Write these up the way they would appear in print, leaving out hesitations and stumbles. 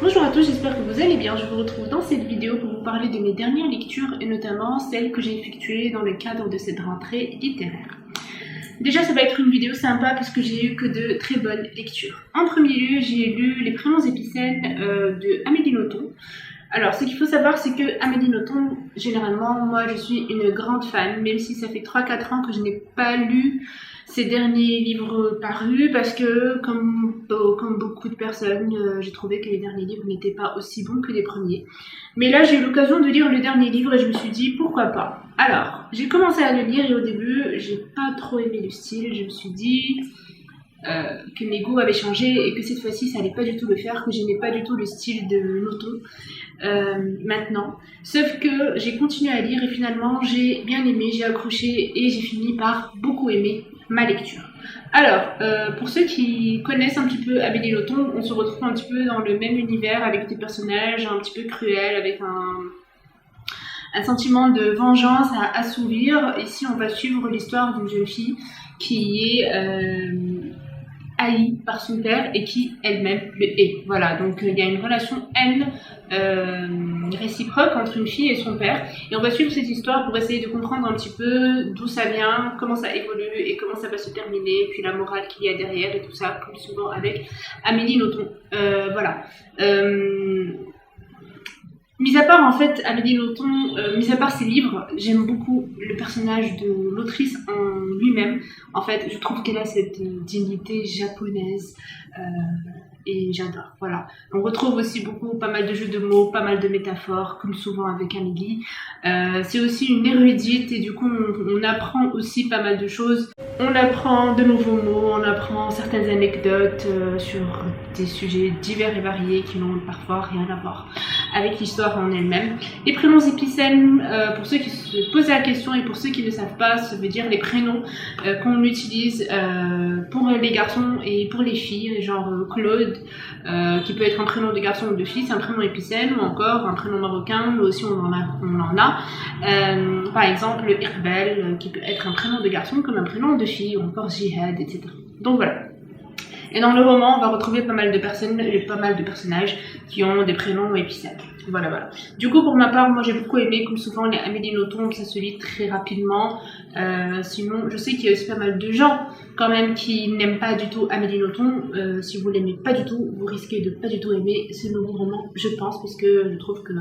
Bonjour à tous, j'espère que vous allez bien. Je vous retrouve dans cette vidéo pour vous parler de mes dernières lectures et notamment celles que j'ai effectuées dans le cadre de cette rentrée littéraire. Déjà, ça va être une vidéo sympa parce que j'ai eu que de très bonnes lectures. En premier lieu, j'ai lu Les Prénoms épicènes de Amélie Nothomb. Alors, ce qu'il faut savoir, c'est que Amélie Nothomb, généralement, moi, je suis une grande fan, même si ça fait 3-4 ans que je n'ai pas lu ses derniers livres parus, parce que, comme beaucoup de personnes, j'ai trouvé que les derniers livres n'étaient pas aussi bons que les premiers. Mais là, j'ai eu l'occasion de lire le dernier livre et je me suis dit, pourquoi pas. Alors, j'ai commencé à le lire et au début, j'ai pas trop aimé le style. Je me suis dit que mes goûts avaient changé et que cette fois-ci, ça allait pas du tout le faire, que j'aimais pas du tout le style de Nothomb maintenant. Sauf que j'ai continué à lire et finalement, j'ai bien aimé, j'ai accroché et j'ai fini par beaucoup aimer ma lecture. Alors, pour ceux qui connaissent un petit peu Amélie Nothomb, on se retrouve un petit peu dans le même univers avec des personnages un petit peu cruels, avec un sentiment de vengeance à assouvir. Ici, on va suivre l'histoire d'une jeune fille qui est haïe par son père et qui elle-même le hait. Voilà, donc il y a une relation haine réciproque entre une fille et son père. Et on va suivre cette histoire pour essayer de comprendre un petit peu d'où ça vient, comment ça évolue et comment ça va se terminer, puis la morale qu'il y a derrière et tout ça, comme souvent avec Amélie Nothomb. Voilà. Mis à part en fait Amélie Nothomb, mis à part ses livres, j'aime beaucoup le personnage de l'autrice en lui-même. En fait, je trouve qu'elle a cette dignité japonaise et j'adore. Voilà. On retrouve aussi pas mal de jeux de mots, pas mal de métaphores, comme souvent avec Amélie. C'est aussi une érudite et du coup on apprend aussi pas mal de choses. On apprend de nouveaux mots, on apprend certaines anecdotes sur des sujets divers et variés qui n'ont parfois rien à voir avec l'histoire en elle-même. Les prénoms épicènes, pour ceux qui se posent la question et pour ceux qui ne savent pas, ça veut dire les prénoms qu'on utilise pour les garçons et pour les filles, genre Claude, qui peut être un prénom de garçon ou de fille, c'est un prénom épicène, ou encore un prénom marocain, mais aussi on en a. Par exemple, Iqbal, qui peut être un prénom de garçon comme un prénom de fille, ou encore Jihad, etc. Donc voilà. Et dans le roman, on va retrouver pas mal de personnes et pas mal de personnages qui ont des prénoms épicènes. Voilà, voilà. Du coup, pour ma part, moi j'ai beaucoup aimé, comme souvent, les Amélie Nothomb, ça se lit très rapidement. Sinon, je sais qu'il y a aussi pas mal de gens, quand même, qui n'aiment pas du tout Amélie Nothomb. Si vous l'aimez pas du tout, vous risquez de pas du tout aimer ce nouveau roman, je pense, parce que je trouve que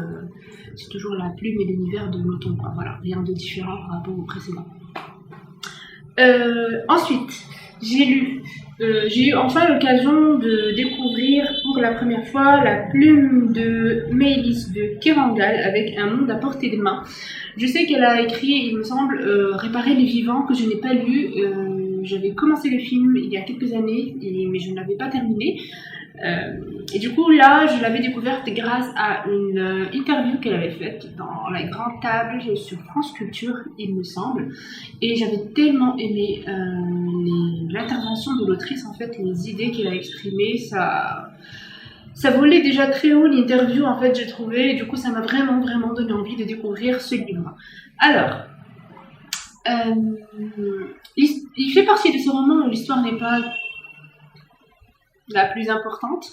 c'est toujours la plume et l'univers de Nothomb, quoi. Voilà, rien de différent par rapport au précédent. Ensuite, j'ai eu enfin l'occasion de découvrir pour la première fois la plume de Maëlys de Kerangal avec Un monde à portée de main. Je sais qu'elle a écrit, il me semble, Réparer les vivants, que je n'ai pas lu. J'avais commencé le film il y a quelques années, mais je ne l'avais pas terminé. Et du coup là je l'avais découverte grâce à une interview qu'elle avait faite dans la grande table sur France Culture, il me semble, et j'avais tellement aimé l'intervention de l'autrice, en fait, les idées qu'elle a exprimées, ça volait déjà très haut l'interview, en fait, j'ai trouvé, et du coup ça m'a vraiment donné envie de découvrir ce livre. Alors il fait partie de ce roman où l'histoire n'est pas la plus importante,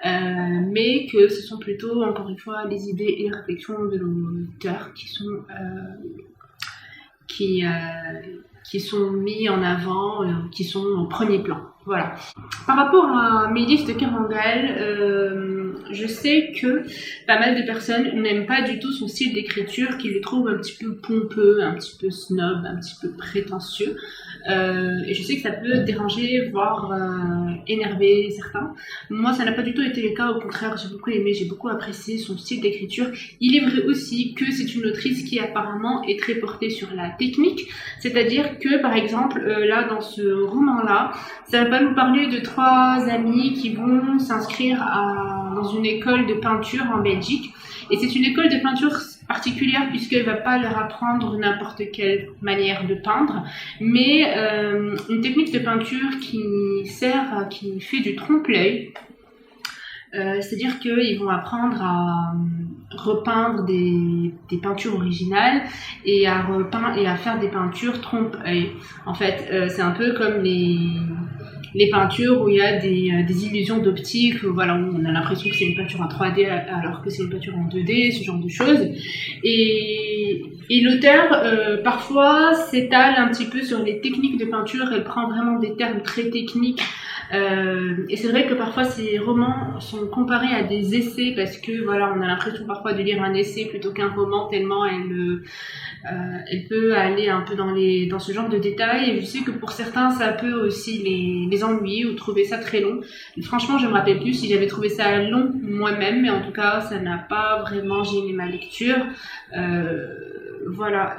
mais que ce sont plutôt, encore une fois, les idées et les réflexions de l'auteur qui sont mis en avant, qui sont au premier plan. Voilà. Par rapport à Maëlys de Kerangal, je sais que pas mal de personnes n'aiment pas du tout son style d'écriture, qu'ils le trouvent un petit peu pompeux, un petit peu snob, un petit peu prétentieux. Et je sais que ça peut déranger, voire énerver certains. Moi, ça n'a pas du tout été le cas, au contraire, j'ai beaucoup aimé, j'ai beaucoup apprécié son style d'écriture. Il est vrai aussi que c'est une autrice qui apparemment est très portée sur la technique, c'est-à-dire que, par exemple, là, dans ce roman-là, ça va nous parler de 3 amis qui vont s'inscrire dans une école de peinture en Belgique. Et c'est une école de peinture particulière puisqu'elle ne va pas leur apprendre n'importe quelle manière de peindre, mais une technique de peinture qui fait du trompe-l'œil. C'est-à-dire qu'ils vont apprendre à repeindre des peintures originales et à faire des peintures trompe-œil. En fait, c'est un peu comme les peintures où il y a des illusions d'optique, voilà, où on a l'impression que c'est une peinture en 3D alors que c'est une peinture en 2D, ce genre de choses. Et l'auteur, parfois, s'étale un petit peu sur les techniques de peinture, elle prend vraiment des termes très techniques. Et c'est vrai que parfois ces romans sont comparés à des essais parce que voilà, on a l'impression parfois de lire un essai plutôt qu'un roman tellement elle peut aller un peu dans ce genre de détails. Et je sais que pour certains ça peut aussi les ennuyer ou trouver ça très long. Et franchement, je me rappelle plus si j'avais trouvé ça long moi-même, mais en tout cas ça n'a pas vraiment gêné ma lecture. Voilà,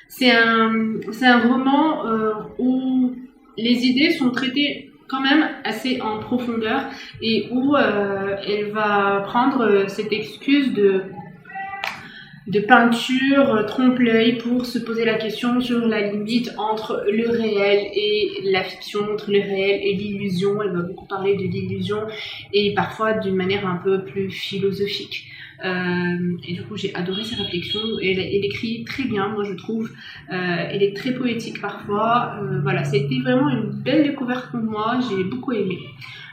c'est un roman où les idées sont traitées quand même assez en profondeur et où elle va prendre cette excuse de peinture trompe-l'œil pour se poser la question sur la limite entre le réel et la fiction, entre le réel et l'illusion. Elle va beaucoup parler de l'illusion et parfois d'une manière un peu plus philosophique. Et du coup j'ai adoré ses réflexions. Elle écrit très bien, moi je trouve. Elle est très poétique parfois. Voilà, ça a été vraiment une belle découverte pour moi, j'ai beaucoup aimé.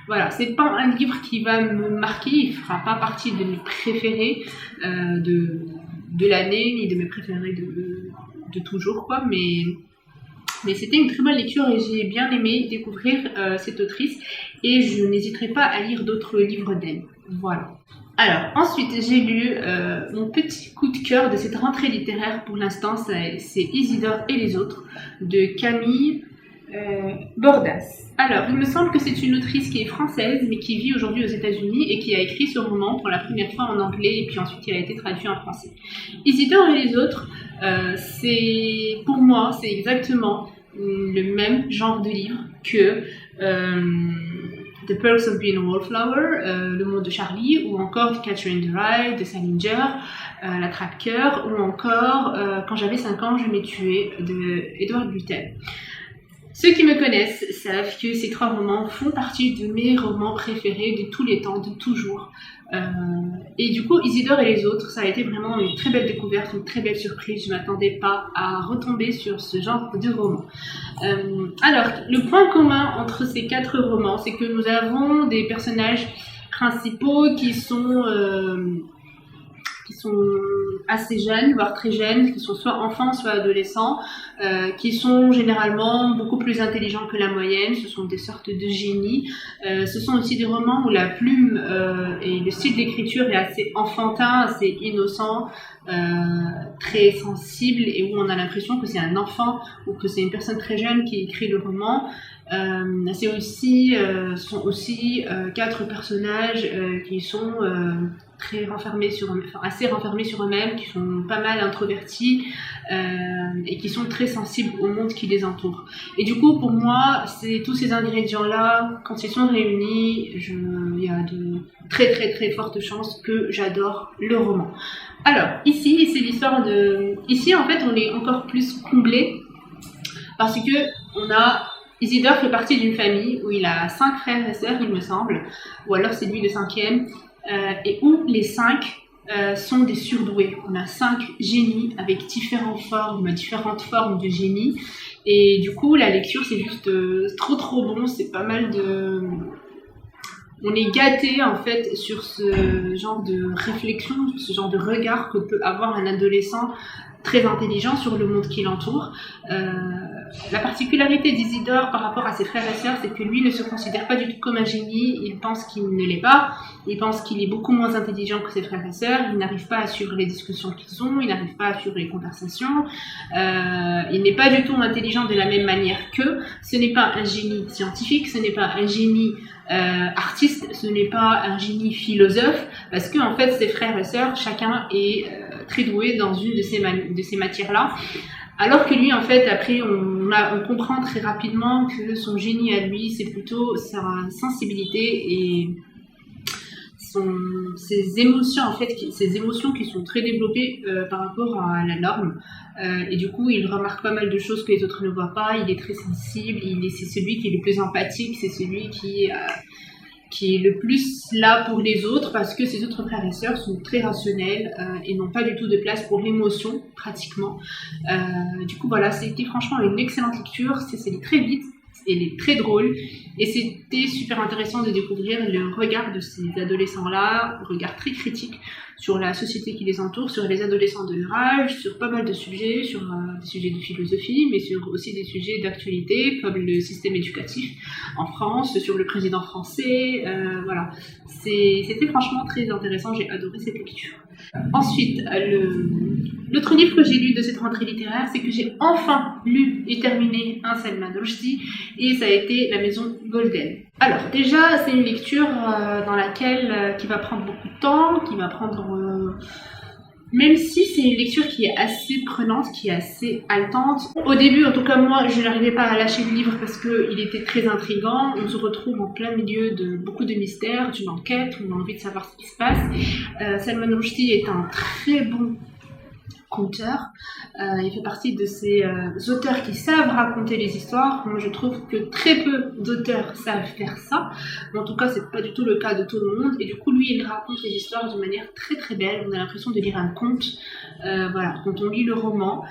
Voilà, c'est pas un livre qui va me marquer, il fera pas partie de mes préférés de l'année, ni de mes préférés de toujours, quoi, mais c'était une très bonne lecture et j'ai bien aimé découvrir cette autrice et je n'hésiterai pas à lire d'autres livres d'elle. Voilà. Alors, ensuite, j'ai lu mon petit coup de cœur de cette rentrée littéraire pour l'instant, c'est Isidore et les autres de Camille Bordas. Alors, il me semble que c'est une autrice qui est française, mais qui vit aujourd'hui aux États-Unis et qui a écrit ce roman pour la première fois en anglais et puis ensuite il a été traduit en français. Isidore et les autres, pour moi, c'est exactement le même genre de livre que The Perks of Being a Wallflower, Le Monde de Charlie, ou encore Catcher in the Rye de Salinger, La Trappe-Cœur, ou encore Quand j'avais 5 ans, je m'ai tué de Edward Blutel. Ceux qui me connaissent savent que ces 3 romans font partie de mes romans préférés de tous les temps, de toujours. Et du coup, Isidore et les autres, ça a été vraiment une très belle découverte, une très belle surprise. Je ne m'attendais pas à retomber sur ce genre de roman. Alors, le point commun entre ces 4 romans, c'est que nous avons des personnages principaux qui sont assez jeunes, voire très jeunes, qui sont soit enfants, soit adolescents, qui sont généralement beaucoup plus intelligents que la moyenne, ce sont des sortes de génies. Ce sont aussi des romans où la plume et le style d'écriture est assez enfantin, assez innocent, très sensible, et où on a l'impression que c'est un enfant ou que c'est une personne très jeune qui écrit le roman. Ce sont aussi 4 personnages qui sont assez renfermés sur eux-mêmes, qui sont pas mal introvertis et qui sont très sensibles au monde qui les entoure. Et du coup, pour moi, c'est tous ces ingrédients-là, quand ils sont réunis, il y a de très très très fortes chances que j'adore le roman. Alors, ici, c'est l'histoire de... Ici, en fait, on est encore plus comblé parce que Isidore fait partie d'une famille où il a 5 frères et sœurs, il me semble, ou alors c'est lui le 5e, et où les 5 sont des surdoués. On a 5 génies avec différentes formes de génie, et du coup la lecture c'est juste trop bon, c'est pas mal de... On est gâté en fait sur ce genre de réflexion, ce genre de regard que peut avoir un adolescent très intelligent sur le monde qui l'entoure. La particularité d'Isidore par rapport à ses frères et sœurs, c'est que lui ne se considère pas du tout comme un génie, il pense qu'il ne l'est pas, il pense qu'il est beaucoup moins intelligent que ses frères et sœurs, il n'arrive pas à suivre les discussions qu'ils ont, il n'arrive pas à suivre les conversations, il n'est pas du tout intelligent de la même manière qu'eux. Ce n'est pas un génie scientifique, ce n'est pas un génie artiste, ce n'est pas un génie philosophe, parce que en fait ses frères et sœurs, chacun est très doué dans une de ces matières-là. Alors que lui, en fait, après, on comprend très rapidement que son génie à lui, c'est plutôt sa sensibilité et ses émotions, en fait, ses émotions qui sont très développées par rapport à la norme. Et du coup, il remarque pas mal de choses que les autres ne voient pas. Il est très sensible. C'est celui qui est le plus empathique. C'est celui qui est le plus là pour les autres, parce que ses autres frères et sœurs sont très rationnels et n'ont pas du tout de place pour l'émotion, pratiquement. Du coup, voilà, c'était franchement une excellente lecture. C'est très vite. elle est très drôle. Et c'était super intéressant de découvrir le regard de ces adolescents-là, un regard très critique sur la société qui les entoure, sur les adolescents de leur âge, sur pas mal de sujets, sur des sujets de philosophie, mais sur aussi des sujets d'actualité, comme le système éducatif en France, sur le président français, voilà. C'était franchement très intéressant, j'ai adoré cette lecture. Ensuite, l'autre livre que j'ai lu de cette rentrée littéraire, c'est que j'ai enfin lu et terminé un Salman Rushdie, et ça a été La Maison Golden. Alors déjà, c'est une lecture dans laquelle qui va prendre beaucoup de temps, qui va prendre même si c'est une lecture qui est assez prenante, qui est assez haletante. Au début, en tout cas moi, je n'arrivais pas à lâcher le livre parce qu'il était très intriguant. On se retrouve en plein milieu de beaucoup de mystères, d'une enquête, on a envie de savoir ce qui se passe. Salman Rushdie est un très bon conteur. Il fait partie de ces auteurs qui savent raconter les histoires. Moi, je trouve que très peu d'auteurs savent faire ça. Mais en tout cas, c'est pas du tout le cas de tout le monde. Et du coup, lui, il raconte les histoires d'une manière très très belle. On a l'impression de lire un conte. Voilà, quand on lit le roman.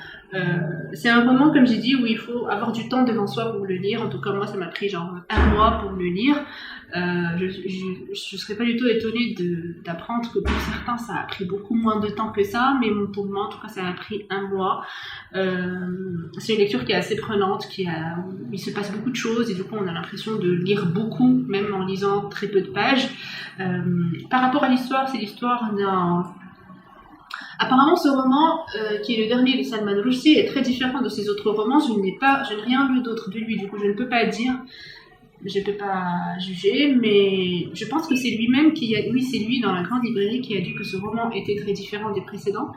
C'est un roman, comme j'ai dit, où il faut avoir du temps devant soi pour le lire. En tout cas, moi, ça m'a pris genre 1 mois pour le lire. Je serais pas du tout étonnée d'apprendre que pour certains, ça a pris beaucoup moins de temps que ça. Mais pour moi, en tout cas, ça a pris 1 mois. C'est une lecture qui est assez prenante, il se passe beaucoup de choses et du coup on a l'impression de lire beaucoup, même en lisant très peu de pages. Par rapport à l'histoire, c'est l'histoire d'un... Apparemment ce roman, qui est le dernier de Salman Rushdie, est très différent de ses autres romans. Je n'ai rien lu d'autre de lui, du coup je ne peux pas dire, je ne peux pas juger, mais je pense que c'est lui-même c'est lui dans la grande librairie qui a dit que ce roman était très différent des précédents.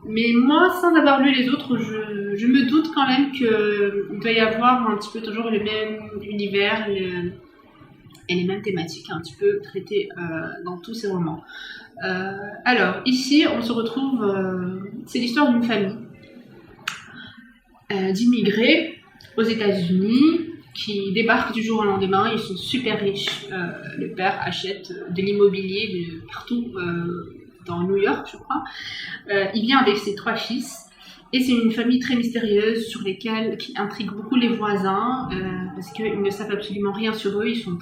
Mais moi, sans avoir lu les autres, je me doute quand même qu'il doit y avoir un petit peu toujours le même univers et les mêmes thématiques un petit peu traitées dans tous ces romans. Alors, ici, on se retrouve... c'est l'histoire d'une famille d'immigrés aux États-Unis qui débarquent du jour au lendemain. Ils sont super riches. Le père achète de l'immobilier partout dans New York, je crois. Il vient avec ses 3 fils. Et c'est une famille très mystérieuse qui intrigue beaucoup les voisins parce qu'ils ne savent absolument rien sur eux. Ils sont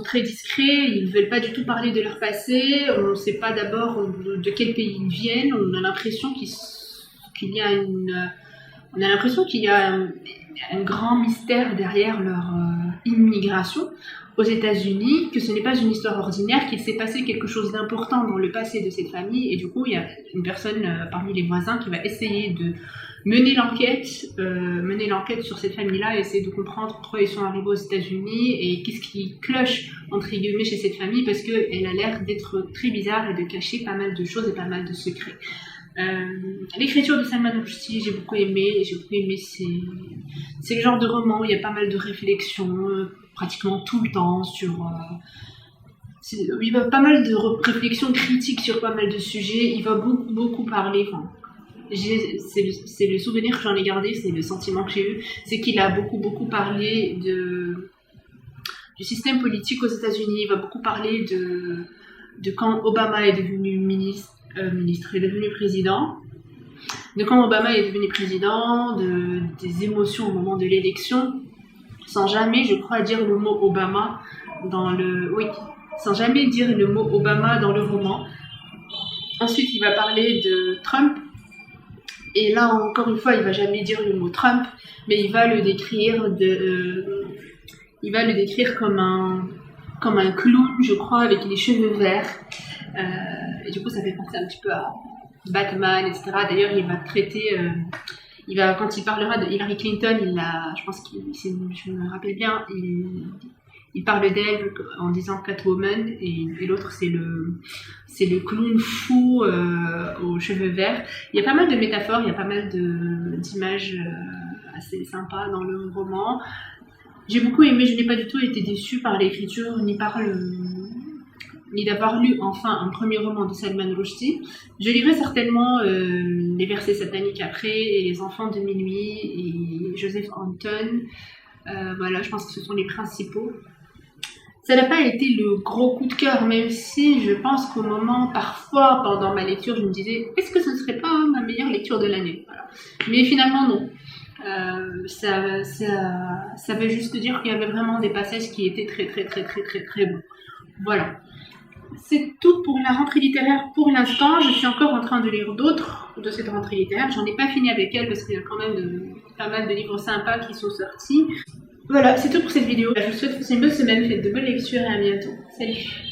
très discrets, ils ne veulent pas du tout parler de leur passé. On ne sait pas d'abord de quel pays ils viennent. On a l'impression qu'il y a un grand mystère derrière leur immigration aux États-Unis, que ce n'est pas une histoire ordinaire, qu'il s'est passé quelque chose d'important dans le passé de cette famille, et du coup il y a une personne parmi les voisins qui va essayer de mener l'enquête sur cette famille-là, essayer de comprendre pourquoi ils sont arrivés aux États-Unis et qu'est-ce qui cloche entre guillemets chez cette famille, parce qu'elle a l'air d'être très bizarre et de cacher pas mal de choses et pas mal de secrets. L'écriture de Salman Rushdie, j'ai beaucoup aimé. C'est le genre de roman où il y a pas mal de réflexions, pratiquement tout le temps, il va pas mal de réflexions critiques sur pas mal de sujets. Il va beaucoup parler. C'est le souvenir que j'en ai gardé, c'est le sentiment que j'ai eu, c'est qu'il a beaucoup parlé du système politique aux États-Unis. Il va beaucoup parler de quand Obama est devenu est devenu président, de quand Obama est devenu président, des émotions au moment de l'élection, sans jamais, je crois, dire le mot Obama sans jamais dire le mot Obama dans le roman. Ensuite, il va parler de Trump, et là, encore une fois, il va jamais dire le mot Trump, mais il va le décrire comme un clown, je crois, avec les cheveux verts. Et du coup, ça fait penser un petit peu à Batman, etc. D'ailleurs, il va traiter... quand il parlera de Hillary Clinton, je pense je me rappelle bien, il parle d'elle en disant Catwoman, et l'autre, c'est le clown fou aux cheveux verts. Il y a pas mal de métaphores, il y a pas mal d'images assez sympas dans le roman. J'ai beaucoup aimé, je n'ai pas du tout été déçue par l'écriture, ni d'avoir lu enfin un premier roman de Salman Rushdie. Je lirai certainement Les Versets sataniques après, et Les Enfants de minuit, et Joseph Anton. Voilà, je pense que ce sont les principaux. Ça n'a pas été le gros coup de cœur, même si je pense qu'au moment, parfois, pendant ma lecture, je me disais, est-ce que ce ne serait pas ma meilleure lecture de l'année? Voilà. Mais finalement, non. Ça veut juste dire qu'il y avait vraiment des passages qui étaient très bons. Voilà. C'est tout pour la rentrée littéraire pour l'instant. Je suis encore en train de lire d'autres de cette rentrée littéraire. J'en ai pas fini avec elle parce qu'il y a quand même pas mal de livres sympas qui sont sortis. Voilà, c'est tout pour cette vidéo. Je vous souhaite de passer une bonne semaine, faites de bonnes lectures et à bientôt. Salut!